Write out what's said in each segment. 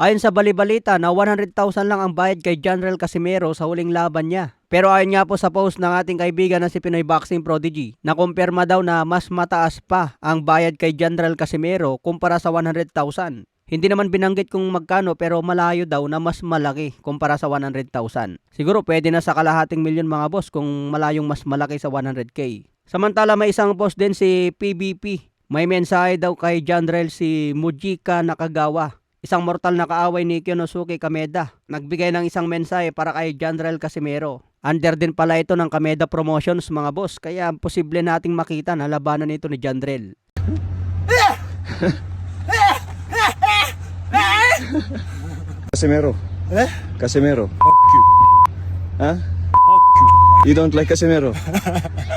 Ayon sa balibalita na 100,000 lang ang bayad kay General Casimero sa huling laban niya. Pero ayon nga po sa post ng ating kaibigan na si Pinoy Boxing Prodigy, na kumpirma daw na mas mataas pa ang bayad kay General Casimero kumpara sa 100,000. Hindi naman binanggit kung magkano pero malayo daw na mas malaki kumpara sa 100,000. Siguro pwede na sa kalahating milyon mga boss kung malayong mas malaki sa 100K. Samantala may isang post din si PBP. May mensahe daw kay General si Mujika Nakagawa, isang mortal na kaaway ni Kyonosuke Kameda. Nagbigay ng isang mensahe para kay General Casimero. Under din pala ito ng Kameda Promotions mga boss, kaya posible nating makita na labanan nito ni General. Casimero. Eh? Casimero. Fuck you. Huh? Fuck you. You don't like Casimero?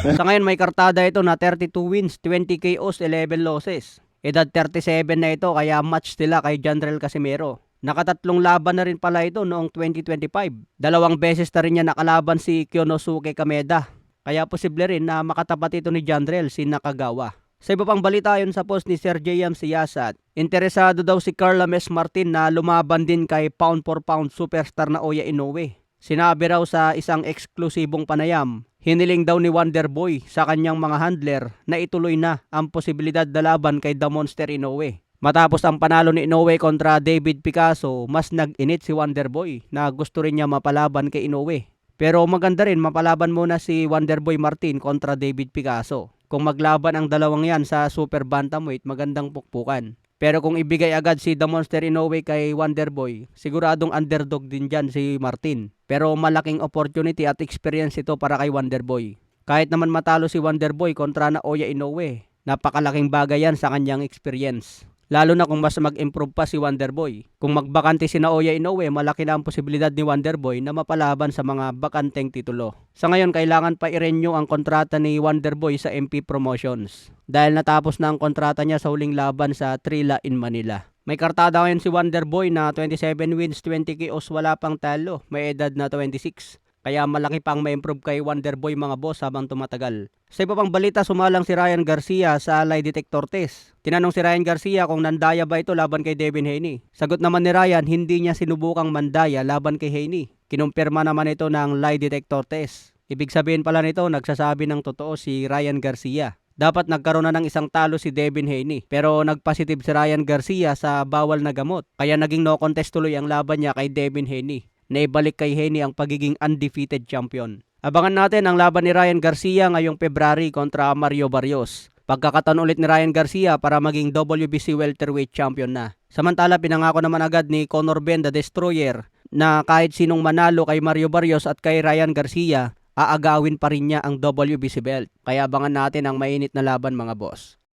Sa ngayon may kartada ito na 32 wins, 20 KOs, 11 losses. Edad 37 na ito kaya match sila kay General Casimero. Nakatatlong laban na rin pala ito noong 2025. 2 beses na rin niya nakalaban si Kyonosuke Kameda. Kaya posible rin na makatapat ito ni General si Nakagawa. Sa iba pang balita ayon sa post ni Sir J.M. Siyasat, interesado daw si Carla Mes Martin na lumaban din kay pound for pound superstar na Oya Inoue. Sinabi raw sa isang eksklusibong panayam, hiniling daw ni Wonderboy sa kanyang mga handler na ituloy na ang posibilidad na laban kay The Monster Inoue. Matapos ang panalo ni Inoue kontra David Picasso, mas nag-init si Wonderboy na gusto rin niya mapalaban kay Inoue. Pero maganda rin mapalaban muna si Wonderboy Martin kontra David Picasso. Kung maglaban ang dalawang yan sa super bantamweight, magandang pukpukan. Pero kung ibigay agad si The Monster Inoue kay Wonderboy, siguradong underdog din dyan si Martin. Pero malaking opportunity at experience ito para kay Wonderboy. Kahit naman matalo si Wonderboy kontra na Oya Inoue, napakalaking bagay yan sa kanyang experience. Lalo na kung mas mag-improve pa si Wonderboy. Kung magbakante si Naoya Inoue, malaki na ang posibilidad ni Wonderboy na mapalaban sa mga bakanteng titulo. Sa ngayon, kailangan pa i-renew ang kontrata ni Wonderboy sa MP Promotions. Dahil natapos na ang kontrata niya sa huling laban sa Trilla in Manila. May kartada ngayon si Wonderboy na 27 wins, 20 KOs, wala pang talo. May edad na 26. Kaya malaki pang ma-improve kay Wonderboy mga boss habang tumatagal. Sa iba pang balita, sumalang si Ryan Garcia sa lie detector test. Tinanong si Ryan Garcia kung nandaya ba ito laban kay Devin Haney. Sagot naman ni Ryan, hindi niya sinubukang mandaya laban kay Haney. Kinumpirma naman ito ng lie detector test. Ibig sabihin pala nito, nagsasabi ng totoo si Ryan Garcia. Dapat nagkaroon na ng isang talo si Devin Haney. Pero nagpositive si Ryan Garcia sa bawal na gamot. Kaya naging no contest tuloy ang laban niya kay Devin Haney. Naibalik kay Haney ang pagiging undefeated champion. Abangan natin ang laban ni Ryan Garcia ngayong February kontra Mario Barrios. Pagkakataon ulit ni Ryan Garcia para maging WBC welterweight champion na. Samantala pinangako naman agad ni Conor Benn the Destroyer na kahit sinong manalo kay Mario Barrios at kay Ryan Garcia, aagawin pa rin niya ang WBC belt. Kaya abangan natin ang mainit na laban mga boss.